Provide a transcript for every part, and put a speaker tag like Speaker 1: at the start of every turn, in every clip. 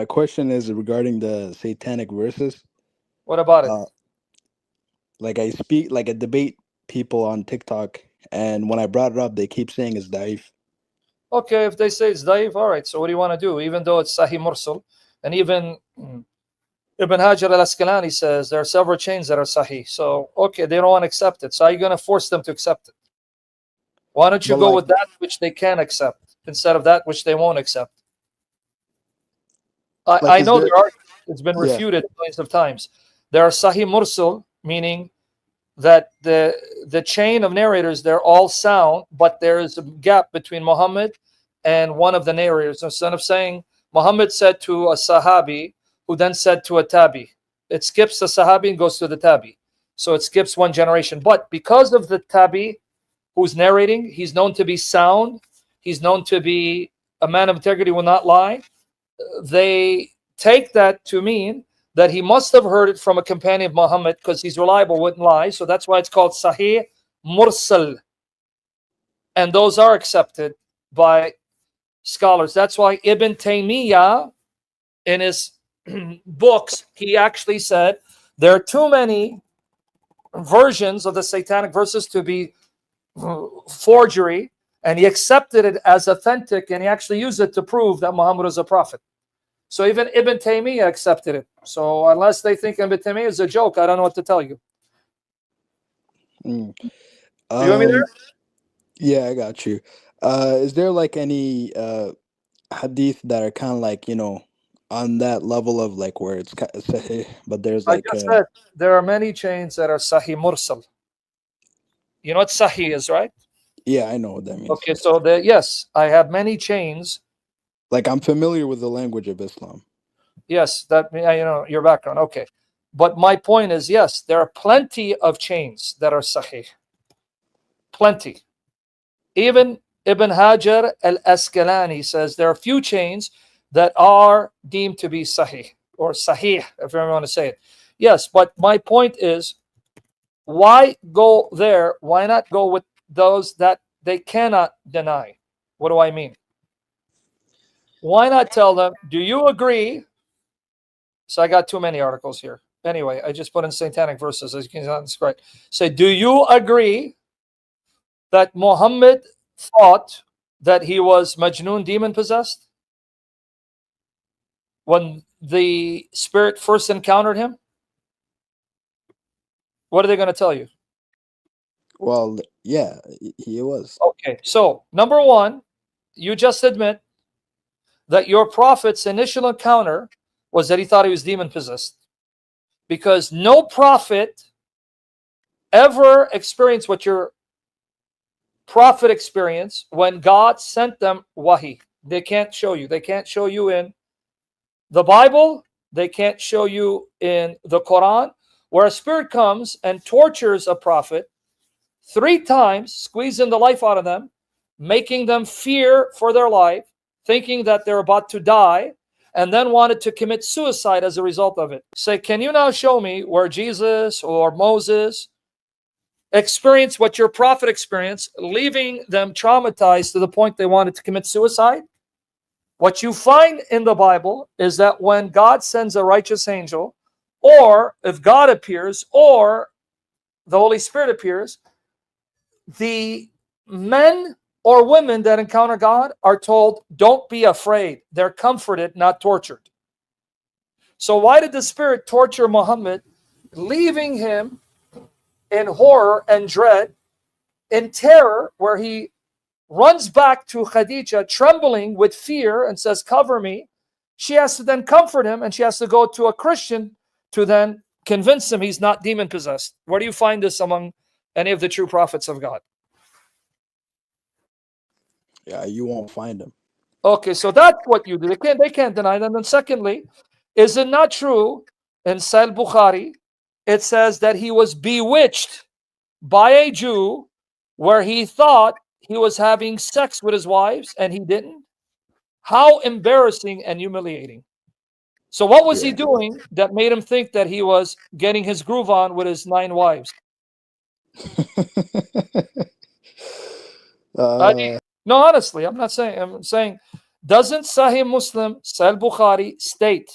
Speaker 1: My question is regarding the satanic verses.
Speaker 2: What about it?
Speaker 1: Uh, I debate people on TikTok, and when I brought it up, they keep saying it's daif.
Speaker 2: Okay, if they say it's daif, all right. So what do you want to do? Even though it's Sahih Mursal, and even Ibn Hajar al-Asqalani says there are several chains that are Sahih. So okay, they don't want to accept it. So are you going to force them to accept it? Why don't you
Speaker 1: But
Speaker 2: go
Speaker 1: like,
Speaker 2: with that which they can accept instead of that which they won't accept? I
Speaker 1: is
Speaker 2: know
Speaker 1: there?
Speaker 2: there are. It's been
Speaker 1: Yeah,
Speaker 2: refuted millions of times. There are Sahih Mursal, meaning that the chain of narrators, they're all sound, but there is a gap between Muhammad and one of the narrators. Instead of saying Muhammad said to a Sahabi, who then said to a Tabi, it skips the Sahabi and goes to the Tabi. So it skips one generation. But because of the Tabi who's narrating, he's known to be sound, he's known to be a man of integrity, will not lie. They take that to mean that he must have heard it from a companion of Muhammad because he's reliable, wouldn't lie. So that's why it's called Sahih Mursal. And those are accepted by scholars. That's why Ibn Taymiyyah, in his books, he actually said there are too many versions of the satanic verses to be forgery, and he accepted it as authentic, and he actually used it to prove that Muhammad was a prophet. So even Ibn Taymiyyah accepted it. So unless they think Ibn Taymiyyah is a joke, I don't know what to tell you.
Speaker 1: mm.
Speaker 2: You want me there?
Speaker 1: um, yeah, I got you. Is there like any hadith that are kind of like on that level of like where it's sahih, but there's
Speaker 2: I
Speaker 1: like
Speaker 2: just said there are many chains that are Sahih Mursal. You know what Sahih is, right?
Speaker 1: yeah, I know what that means.
Speaker 2: Okay, so yes, I have many chains.
Speaker 1: Like I'm familiar with the language of Islam.
Speaker 2: Yes, that your background. Okay, but my point is, yes, there are plenty of chains that are Sahih. Plenty. Even Ibn Hajar al-Asqalani says there are few chains that are deemed to be Sahih or Sahih, if you want to say it. Yes, but my point is, why go there? Why not go with those that they cannot deny? What do I mean? Why not tell them, do you agree? So I got too many articles here. Anyway, I just put in satanic verses, as you can see on the screen. Say, do you agree that Muhammad thought that he was Majnun, demon possessed, when the spirit first encountered him? What are they going to tell you?
Speaker 1: Well, yeah, he was.
Speaker 2: Okay, so number one, you just admit that your prophet's initial encounter was that he thought he was demon possessed, because no prophet ever experienced what your prophet experienced when God sent them wahi. They can't show you. They can't show you in the Bible. They can't show you in the Quran, where a spirit comes and tortures a prophet 3 times, squeezing the life out of them, making them fear for their life, thinking that they're about to die, and then wanted to commit suicide as a result of it. Say, can you now show me where Jesus or Moses experienced what your prophet experienced, leaving them traumatized to the point they wanted to commit suicide? What you find in the Bible is that when God sends a righteous angel, or if God appears, or the Holy Spirit appears, the men or women that encounter God are told, don't be afraid. They're comforted, not tortured. So why did the Spirit torture Muhammad, leaving him in horror and dread, in terror, where he runs back to Khadija, trembling with fear, and says, cover me? She has to then comfort him, and she has to go to a Christian to then convince him he's not demon possessed. Where do you find this among any of the true prophets of God?
Speaker 1: Yeah, you won't find him.
Speaker 2: Okay, so that's what you do. They can't deny that. And then secondly, is it not true in Sahih Bukhari, it says that he was bewitched by a Jew, where he thought he was having sex with his wives and he didn't? How embarrassing and humiliating. So what was he
Speaker 1: Yeah.
Speaker 2: doing that made him think that he was getting his groove on with his 9 wives?
Speaker 1: uh,
Speaker 2: No, honestly, I'm not saying. I'm saying Doesn't Sahih Muslim, Sahih Bukhari state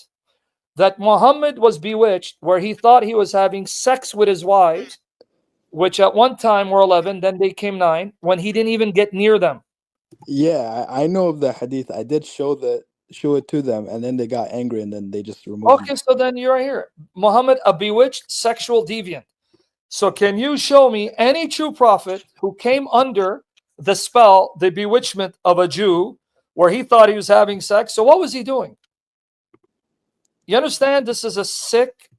Speaker 2: that Muhammad was bewitched, where he thought he was having sex with his wives, which at one time were 11, then they came 9, when he didn't even get near them?
Speaker 1: Yeah, I know of the hadith. I did show it to them, and then they got angry, and then they just removed me.
Speaker 2: Okay, so then you're here. Muhammad, a bewitched sexual deviant. So can you show me any true prophet who came under the spell, the bewitchment of a Jew, where he thought he was having sex? So what was he doing? You understand? This is a sick,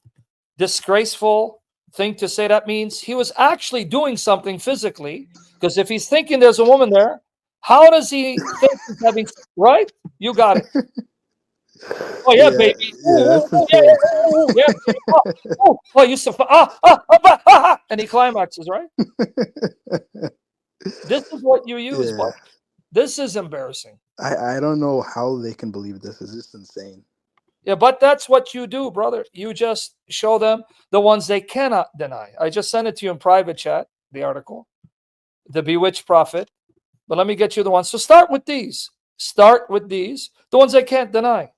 Speaker 2: disgraceful thing to say. That means he was actually doing something physically, because if he's thinking there's a woman there, how does he think he's having sex? Right? You got it. Oh yeah,
Speaker 1: Yeah,
Speaker 2: baby. Ooh,
Speaker 1: yeah,
Speaker 2: ooh,
Speaker 1: that's
Speaker 2: ooh, yeah, yeah,
Speaker 1: insane.
Speaker 2: ooh, ooh, yeah, baby. Oh, you so and he climaxes, right? This is what you use,
Speaker 1: Yeah,
Speaker 2: but this is embarrassing.
Speaker 1: I don't know how they can believe this. It's just insane.
Speaker 2: Yeah, but that's what you do, brother. You just show them the ones they cannot deny. I just sent it to you in private chat, the article, the bewitched prophet. But let me get you the ones. So start with these. Start with these, the ones they can't deny.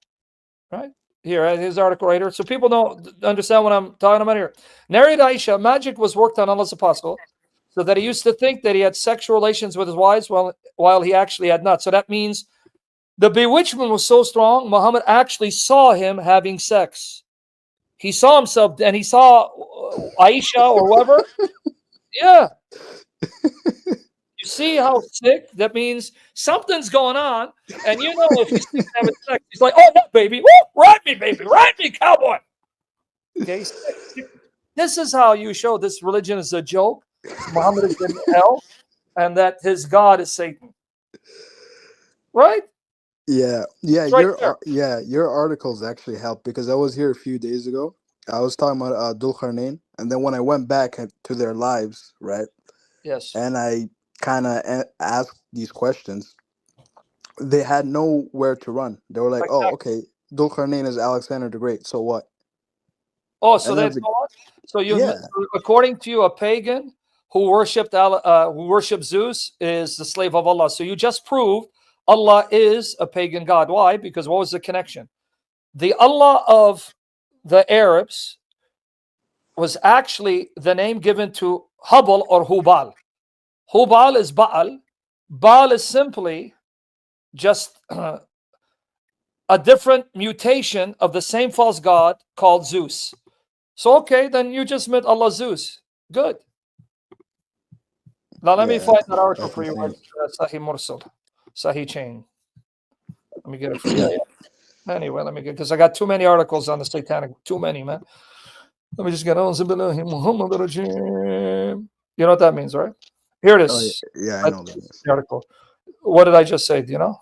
Speaker 2: Right? Here, his article right here. So people don't understand what I'm talking about here. Narrated Aisha, magic was worked on Allah's apostle, so that he used to think that he had sexual relations with his wives while he actually had not. So that means the bewitchment was so strong, Muhammad actually saw him having sex. He saw himself, and he saw Aisha or whoever. Yeah. You see how sick? That means something's going on. And you know, if he's thinking having sex, he's like, oh, no, baby. Woo, ride me, baby. Ride me, cowboy. Okay. This is how you show this religion is a joke. Muhammad is in hell, and that his God is Satan. Right?
Speaker 1: Yeah, yeah,
Speaker 2: It's right there.
Speaker 1: your articles actually helped because I was here a few days ago. I was talking about Dul Qarnayn, and then when I went back to their lives, right,
Speaker 2: Yes.
Speaker 1: and I kind of asked these questions, they had nowhere to run. They were like, "Oh,
Speaker 2: Exactly.
Speaker 1: okay, Dul Qarnayn is Alexander the Great, so what?"
Speaker 2: Oh,
Speaker 1: And
Speaker 2: so
Speaker 1: then I
Speaker 2: they
Speaker 1: was like,
Speaker 2: thought. So
Speaker 1: "Yeah,
Speaker 2: according to you, a pagan who who worshipped Zeus is the slave of Allah. So you just proved Allah is a pagan god. Why? Because what was the connection? The Allah of the Arabs was actually the name given to Hubal or Hubal. Hubal is Baal. Baal is simply just a different mutation of the same false god called Zeus. So, okay, then you just met Allah Zeus. Good. Now, let me
Speaker 1: yeah,
Speaker 2: find that article
Speaker 1: that's
Speaker 2: for you.
Speaker 1: insane."
Speaker 2: Sahih Mursal, Sahih Chain. Let me get it for you. Yeah. Anyway, let me get, because I got too many articles on the satanic. Too many, man. Let me just get on. You know what that means, right? Here it
Speaker 1: Oh yeah,
Speaker 2: is.
Speaker 1: yeah, I
Speaker 2: I-
Speaker 1: know that.
Speaker 2: The article. What did I just say? Do you know?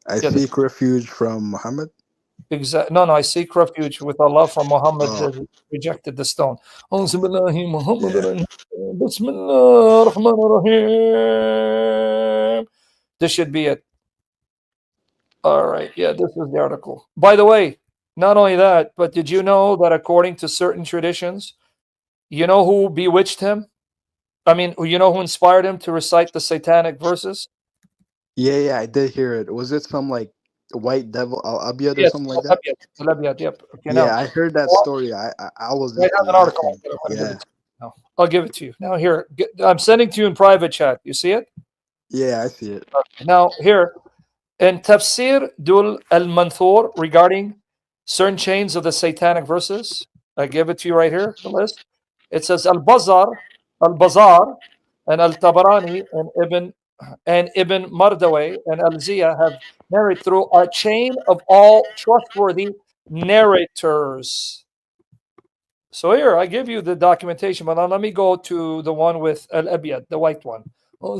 Speaker 1: I
Speaker 2: Yeah,
Speaker 1: seek refuge from Muhammad.
Speaker 2: No, no, I seek refuge with Allah from Muhammad
Speaker 1: Oh,
Speaker 2: that rejected the stone.
Speaker 1: yeah.
Speaker 2: This should be it. All right. Yeah, this is the article. By the way, not only that, but did you know that according to certain traditions, you know who bewitched him? I mean, you know who inspired him to recite the satanic verses?
Speaker 1: Yeah, yeah, I did hear it. Was it some like white devil Al Abyad or
Speaker 2: Yes,
Speaker 1: something like that?
Speaker 2: Al-Abyad. Al-Abyad, yep. Okay, now,
Speaker 1: Yeah, I heard that story. I was
Speaker 2: I have an article.
Speaker 1: laughing.
Speaker 2: I'm going to give
Speaker 1: Yeah,
Speaker 2: it to you. No, I'll give it to you. Now, here, I'm sending to you in private chat. You see it?
Speaker 1: yeah, I see it.
Speaker 2: Now, here, in Tafsir Dul al-Manthur regarding certain chains of the satanic verses, I give it to you right here, the list. It says Al-Bazar, and Al-Tabarani, and Ibn Mardaway, and Al-Ziyah have narrated through a chain of all trustworthy narrators. So here, I give you the documentation, but now let me go to the one with Al-Abyad, the white one. Here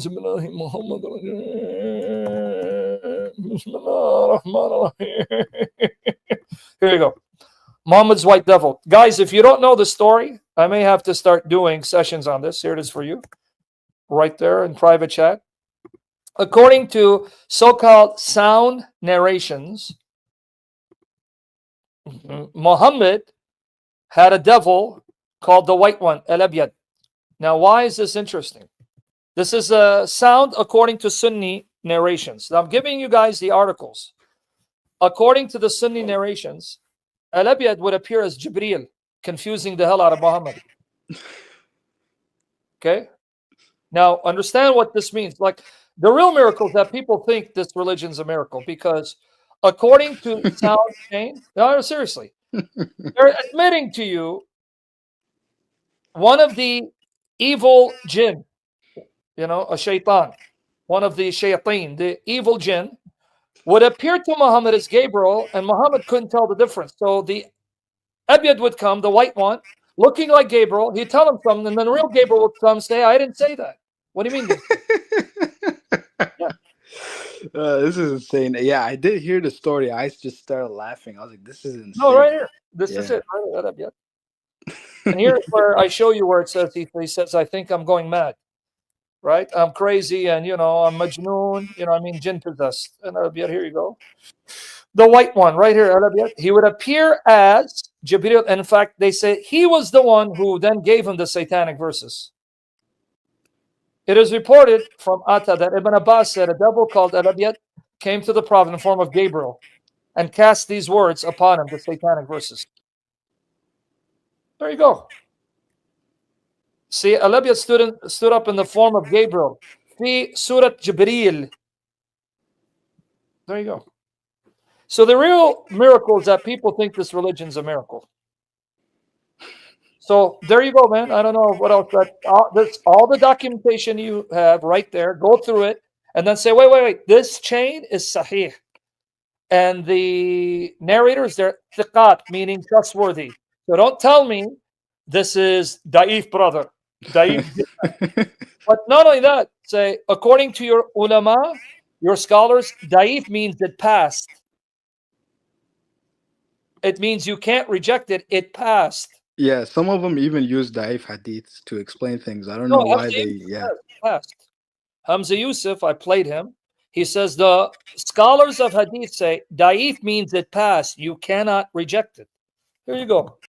Speaker 2: you go. Muhammad's white devil. Guys, if you don't know the story, I may have to start doing sessions on this. Here it is for you, right there in private chat. According to so-called sound narrations, Muhammad had a devil called the white one, Al-Abyad. Now, why is this interesting? This is a sound according to Sunni narrations. Now I'm giving you guys the articles. According to the Sunni narrations, Al-Abyad would appear as Jibreel, confusing the hell out of Muhammad. Okay? Now, understand what this means. Like, the real miracle is that people think this religion's a miracle because, according to Sound Chain, no, seriously, they're admitting to you one of the evil jinn, a shaitan, one of the shayateen, the evil jinn, would appear to Muhammad as Gabriel, and Muhammad couldn't tell the difference. So the Abyad would come, the white one, looking like Gabriel. He'd tell him something, and then the real Gabriel would come and say, I didn't say that. What do you mean? Yeah.
Speaker 1: This is insane. Yeah, I did hear the story. I just started laughing. I was like, "This is insane."
Speaker 2: No, right here. This is
Speaker 1: Yeah.
Speaker 2: it. Right, that Abyad. And here's where I show you where it says he says, I think I'm going mad. Right? I'm crazy, and I'm majnoon, I mean jinn possessed. And Abyad, here you go. The white one, right here, Abyad. He would appear as Jibreel. In fact, they say he was the one who then gave him the satanic verses. It is reported from Atta that Ibn Abbas said a devil called Al-Abyad came to the Prophet in the form of Gabriel and cast these words upon him, the satanic verses. There you go. See, Al-Abyad stood up in the form of Gabriel. Fi Surat Jibreel. There you go. So the real miracle is that people think this religion's a miracle. So there you go, man. I don't know what else. That's all the documentation you have right there. Go through it and then say, wait. This chain is sahih. And the narrators, they're thiqat, meaning trustworthy. So don't tell me this is da'if, brother. Da'if. But not only that, say, according to your ulama, your scholars, da'if means it passed. It means you can't reject it. It passed.
Speaker 1: Yeah, some of them even use daif hadiths to explain things. I don't know why they. Yeah.
Speaker 2: Passed. Hamza Yusuf, I played him. He says the scholars of hadith say da'if means it passed. You cannot reject it. Here you go.